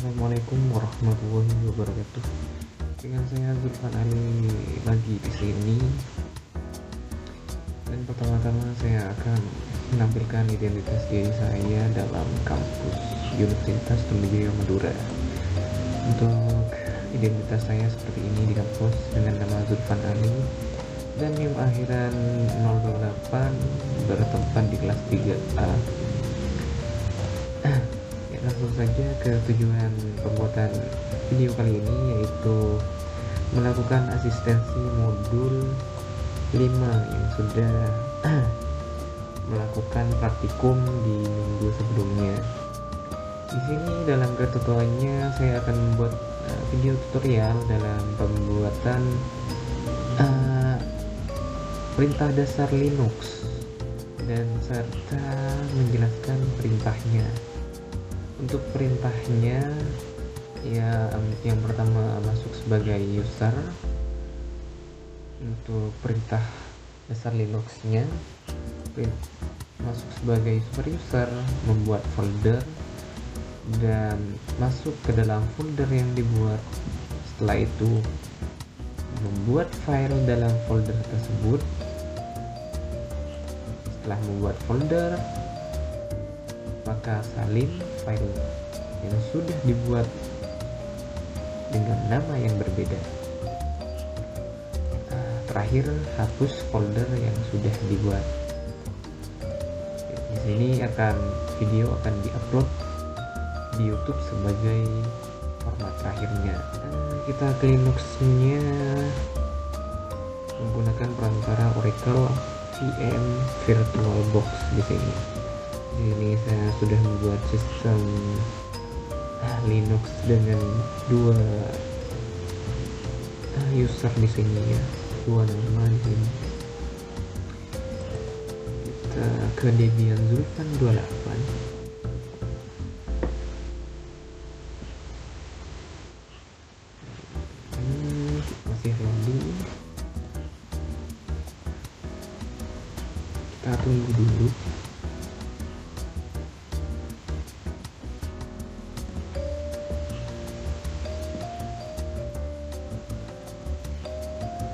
Assalamualaikum warahmatullahi wabarakatuh. Dengan saya Zulfan Ali lagi di sini. Dan pertama-tama saya akan menampilkan identitas diri saya dalam kampus Universitas Trunojoyo Madura. Untuk identitas saya seperti ini di kampus dengan nama Zulfan Ali dan NIM akhiran 028, bertempat di kelas 3A. Langsung saja ke tujuan pembuatan video kali ini, yaitu melakukan asistensi modul 5 yang sudah melakukan praktikum di minggu sebelumnya. Di sini dalam tutorialnya saya akan membuat video tutorial dalam pembuatan perintah dasar Linux dan serta menjelaskan perintahnya. Untuk perintahnya yang pertama masuk sebagai user. Untuk perintah dasar Linuxnya masuk sebagai super user, membuat folder dan masuk ke dalam folder yang dibuat. Setelah itu membuat file dalam folder tersebut. Setelah membuat folder, maka salin file yang sudah dibuat dengan nama yang berbeda. Terakhir, hapus folder yang sudah dibuat. Di sini video akan diupload di YouTube sebagai format terakhirnya. Kita ke Linux-nya menggunakan perantara Oracle VM VirtualBox di sini. Ini saya sudah membuat sistem Linux dengan dua user di sini ya, dua nama di sini. Kita ke Debian Zulfan 28. Masih loading. Kita tunggu dulu.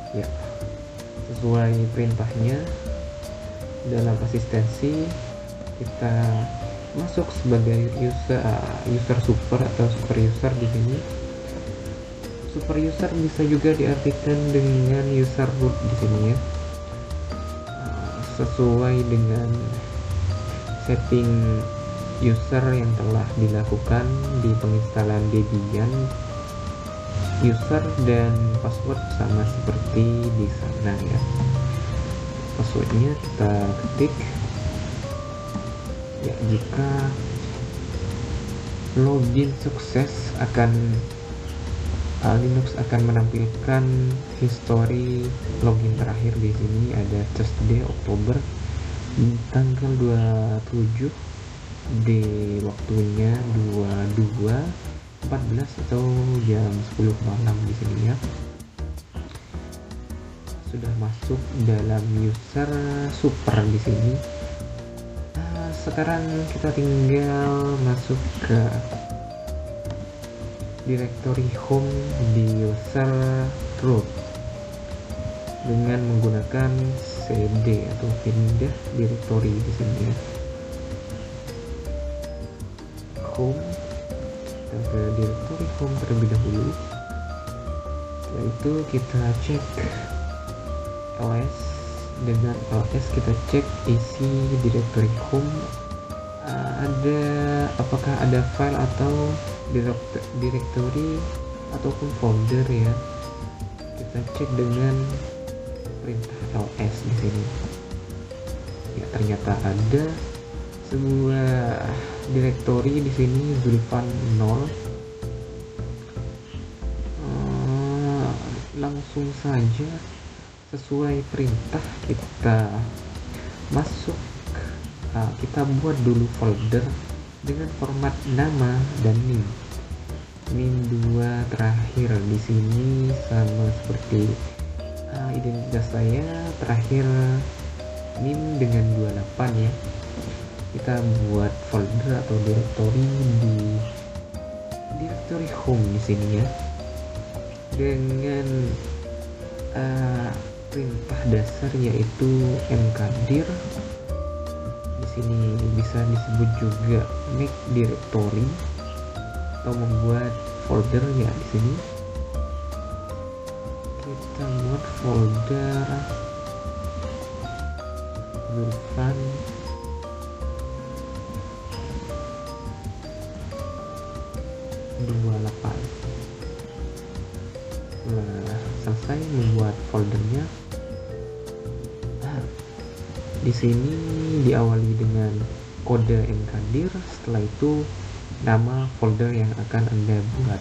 Ya, sesuai perintahnya dalam asistensi kita masuk sebagai user super atau super user di sini. Super user bisa juga diartikan dengan user root di sini ya. Sesuai dengan setting user yang telah dilakukan di penginstalan Debian, user dan password sama seperti di sana ya. Passwordnya kita ketik ya. Jika login sukses, Linux akan menampilkan history login terakhir. Di sini ada Thursday Oktober tanggal 27 di waktunya 22:14 atau jam 10 malam di sini ya. Sudah masuk dalam user super di sini. Sekarang kita tinggal masuk ke directory home di user root dengan menggunakan cd atau pindah directory di sini ya. Home, ke directory home terlebih dahulu. Setelah itu kita cek ls. Dengan ls kita cek isi directory home, apakah ada file atau directory ataupun folder ya. Kita cek dengan perintah ls di sini. Ya, ternyata ada sebuah directory di sini, Zulfan 0. Langsung saja sesuai perintah kita masuk. Kita buat dulu folder dengan format nama dan NIM. NIM 2 terakhir di sini sama seperti identitas saya, terakhir NIM dengan 28 ya. Kita buat folder atau directory di directory home di sini ya, dengan perintah dasar yaitu mkdir. Di sini bisa disebut juga make directory atau membuat folder ya. Di sini kita buat folder Zulfan selesai membuat foldernya. Di sini diawali dengan kode mkdir, setelah itu nama folder yang akan Anda buat.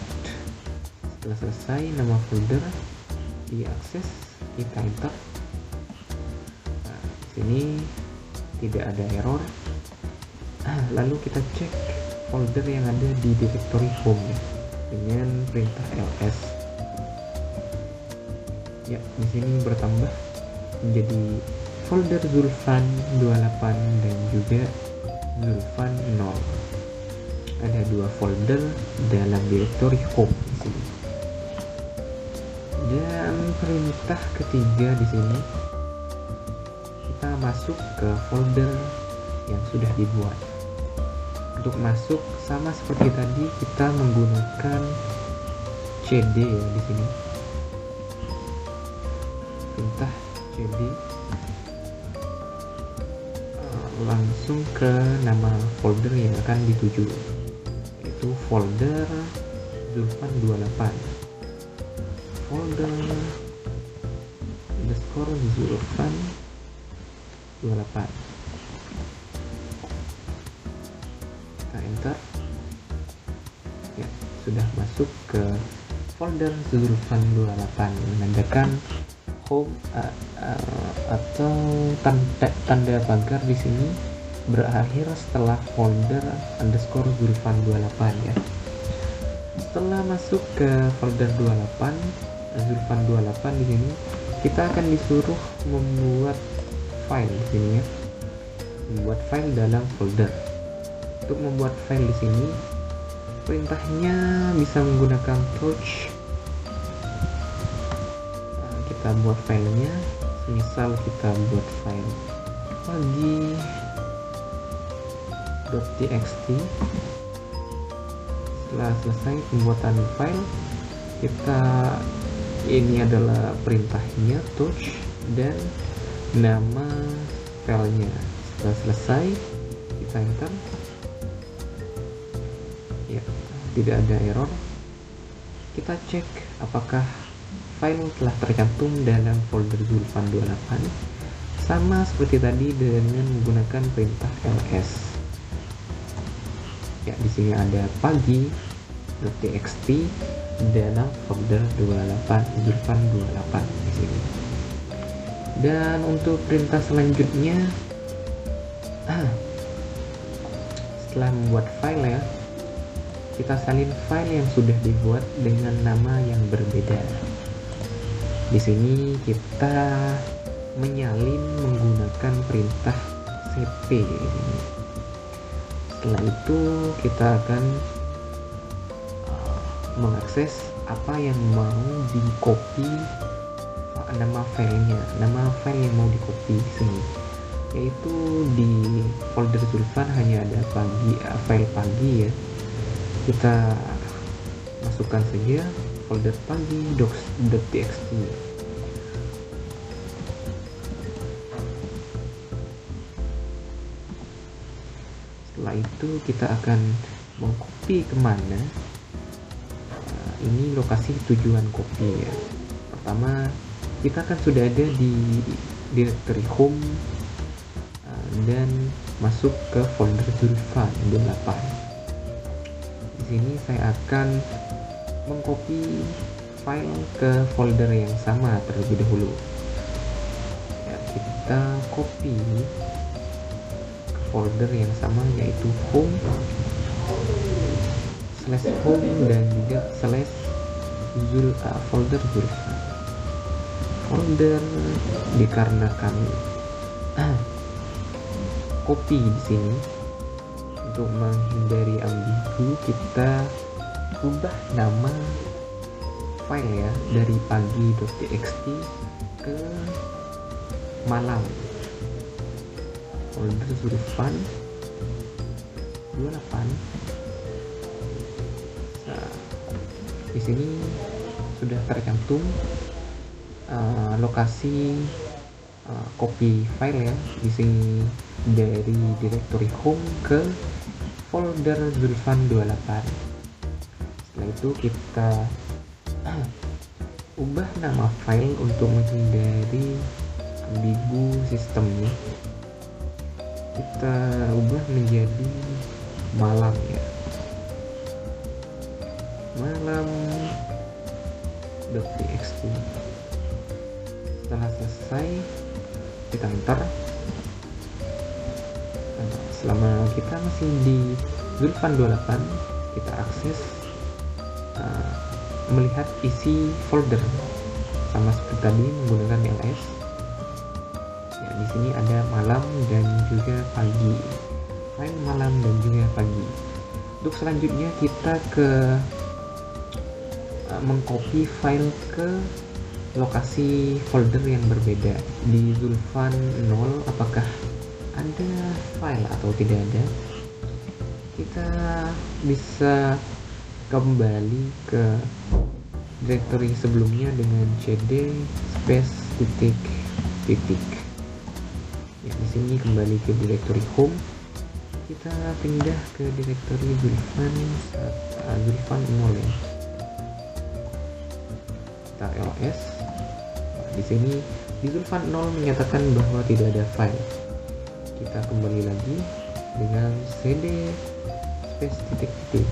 Setelah selesai nama folder diakses, kita enter. Di sini tidak ada error. Lalu kita cek folder yang ada di directory home dengan perintah ls. Ya, di sini bertambah menjadi folder Zulfan 28 dan juga Zulfan 0. Ada dua folder dalam directory home di sini. Dan perintah ketiga di sini, kita masuk ke folder yang sudah dibuat. Untuk masuk sama seperti tadi, kita menggunakan cd ya di sini. Perintah cd langsung ke nama folder yang akan dituju, yaitu folder Zulfan 28. Folder underscore Zulfan 28. Kita enter. Ya, sudah masuk ke folder Zulfan 28, menandakan home atau tanda pagar di sini berakhir setelah folder underscore Zulfan 28 ya. Setelah masuk ke folder 28 Zulfan 28, di sini kita akan disuruh membuat file di sini ya. Membuat file dalam folder. Untuk membuat file di sini perintahnya bisa menggunakan touch. Kita buat filenya, misal kita buat file pagi.txt. Setelah selesai pembuatan file, ini adalah perintahnya touch dan nama filenya. Setelah selesai kita enter. Ya, tidak ada error. Kita cek apakah file telah tercantum dalam folder Zulfan 28, sama seperti tadi dengan menggunakan perintah ls. Ya, di sini ada pagi.txt dalam folder 28 Zulfan 28 di sini. Dan untuk perintah selanjutnya, setelah membuat file ya, kita salin file yang sudah dibuat dengan nama yang berbeda. Di sini kita menyalin menggunakan perintah cp. Setelah itu kita akan mengakses apa yang mau di copy, nama filenya, nama file yang mau di copy di sini, yaitu di folder Zulfan hanya ada file pagi ya. Kita masukkan saja folder pagi.txt. Setelah itu kita akan mengcopy kemana. Ini lokasi tujuan copy ya. Pertama, kita kan sudah ada di directory home dan masuk ke folder Zulfan 28. Di sini saya akan mengcopy file ke folder yang sama terlebih dahulu. Ya, kita copy ke folder yang sama, yaitu home /home dan juga folder Zulfan. Folder dikarenakan copy di sini, untuk menghindari ambigu kita ubah nama file ya dari pagi.txt ke malam, folder Zulfan 28. Nah, di sini sudah tercantum lokasi copy file ya di sini dari directory home ke folder Zulfan 28. Setelah itu kita ubah nama file untuk menghindari ambigu sistemnya. Kita ubah menjadi malam ya, malam.txt. Setelah selesai kita enter. Selama kita masih di Zulfan 28, kita akses melihat isi folder sama seperti tadi menggunakan ls. Ya, di sini ada malam dan juga pagi, file malam dan juga pagi. Untuk selanjutnya kita mengcopy file ke lokasi folder yang berbeda. Di Zulfan 0 apakah ada file atau tidak ada? Kita bisa kembali ke directory sebelumnya dengan cd space titik. Ya, di sini kembali ke directory home. Kita pindah ke directory Zulfan 0 ya. Kita ls. Nah, di sini di Zulfan 0 menyatakan bahwa tidak ada file. Kita kembali lagi dengan cd space titik.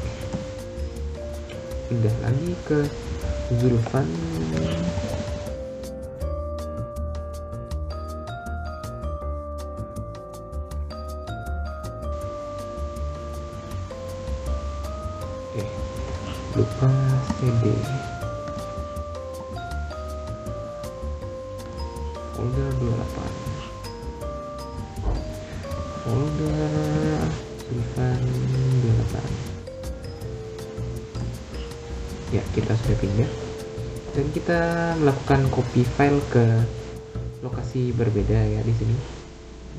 Pindah lagi ke Zulfan lupa cd folder 28, folder Zulfan 28. Ya, kita sudah pindah dan kita melakukan copy file ke lokasi berbeda ya di sini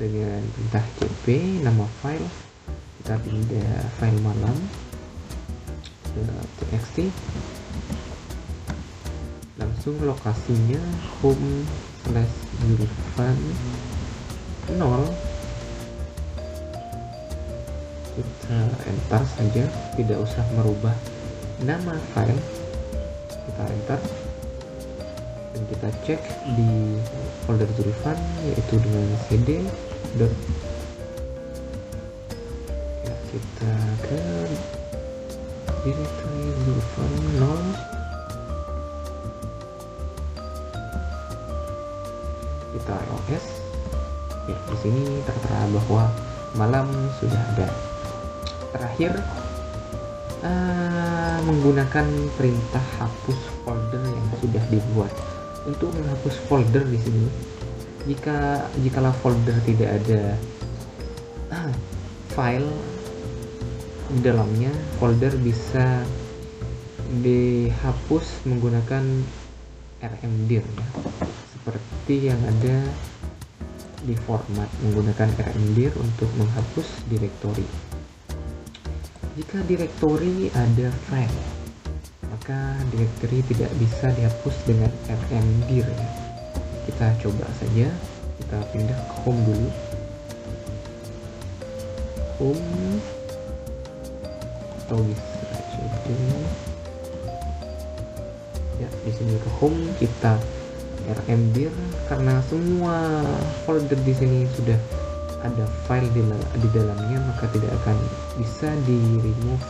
dengan perintah cp nama file. Kita pindah file malam ke txt, langsung lokasinya home/Zulfan 0. Kita enter saja, tidak usah merubah nama file. Kita enter dan kita cek di folder Zulfan yaitu dengan cd dot. Ya, kita ke directory Zulfan 0. Kita ls. Ya, di sini tertera bahwa malam sudah ada. Terakhir menggunakan perintah hapus folder yang sudah dibuat. Untuk menghapus folder di sini, jikalau folder tidak ada file di dalamnya, folder bisa dihapus menggunakan rmdir ya, seperti yang ada di format menggunakan rmdir untuk menghapus direktori. Jika direktori ada file, maka direktori tidak bisa dihapus dengan rmdir ya. Kita coba saja, kita pindah ke home dulu. Home atau bisa cd. Ya, di sini ke home, kita rmdir karena semua folder di sini sudah ada file di dalamnya, maka tidak akan bisa di remove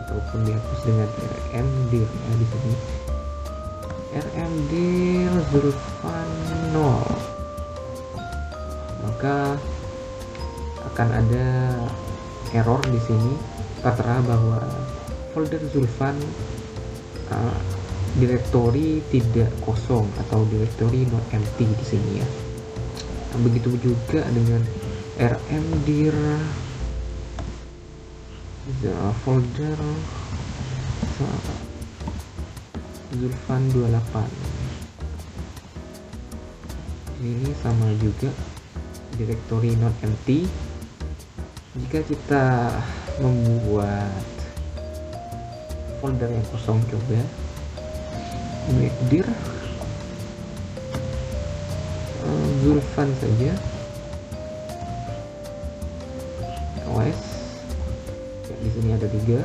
ataupun dihapus dengan rmdir ya. Di sini rmdir Zulfan 0, maka akan ada error di sini, tertera bahwa folder Zulfan direktori tidak kosong atau direktori not empty di sini ya. Nah, begitu juga dengan rmdir folder Zulfan 28. Ini sama juga directory not empty. Jika kita membuat folder yang kosong, coba dir Zulfan saja, OS ya, di sini ada 3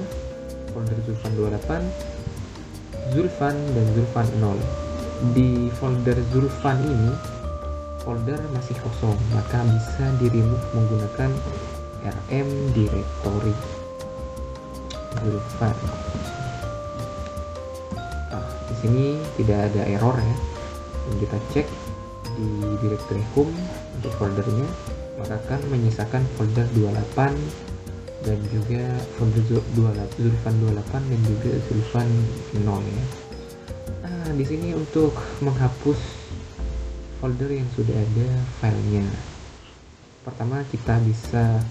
folder Zulfan 28, Zulfan dan Zulfan 0. Di folder Zulfan ini folder masih kosong, maka bisa di remove menggunakan rm directory Zulfan. Di sini tidak ada error ya. Dan kita cek di directory home untuk foldernya, maka akan menyisakan folder 28 dan juga folder Zulfan 28 dan juga Zulfan 0 ya. Di sini untuk menghapus folder yang sudah ada filenya, pertama kita bisa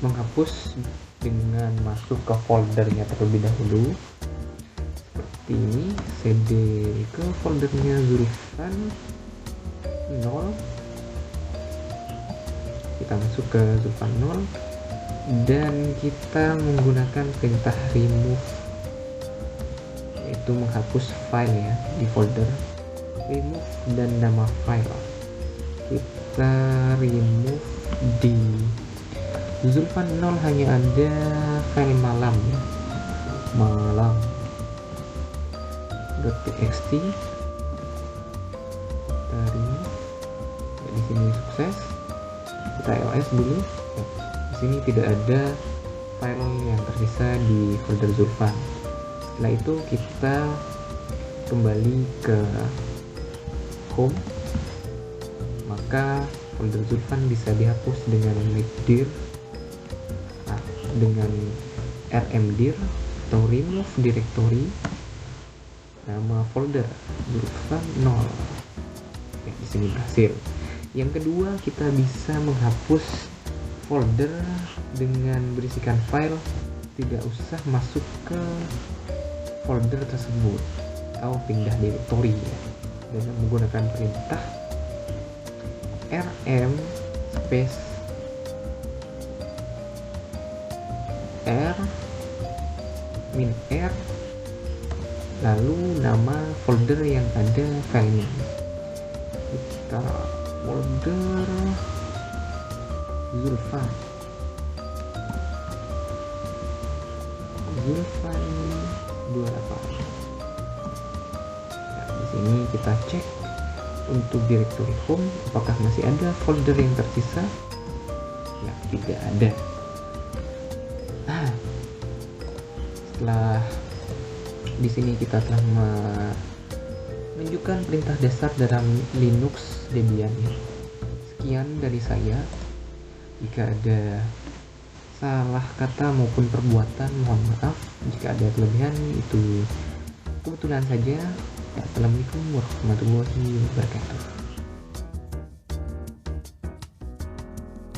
menghapus dengan masuk ke foldernya terlebih dahulu. Seperti ini, cd ke foldernya Zulfan 0, kita masuk ke Zulfan 0 dan kita menggunakan perintah remove, yaitu menghapus file ya di folder. Remove dan nama file kita remove. Di Zulfan 0 hanya ada file malam ya, malam.txt. Dari di sini sukses, kita ls dulu ya. Di sini tidak ada file yang tersisa di folder Zulfan. Setelah itu kita kembali ke home, maka folder Zulfan bisa dihapus dengan dir dengan rmdir atau remove directory nama folder Zulfan 0 ya, di sini berhasil. Yang kedua, kita bisa menghapus folder dengan berisikan file, tidak usah masuk ke folder tersebut atau pindah directory ya, dengan menggunakan perintah rm space r -r lalu nama folder yang ada filenya. Kita folder Zulfan 28. Nah, di sini kita cek untuk directory home apakah masih ada folder yang tersisa. Ya, tidak ada. Setelah di sini kita telah menunjukkan perintah dasar dalam Linux Debian. Sekian dari saya. Jika ada salah kata maupun perbuatan, mohon maaf. Jika ada kelebihan, itu kebetulan saja. Assalamualaikum warahmatullahi wabarakatuh.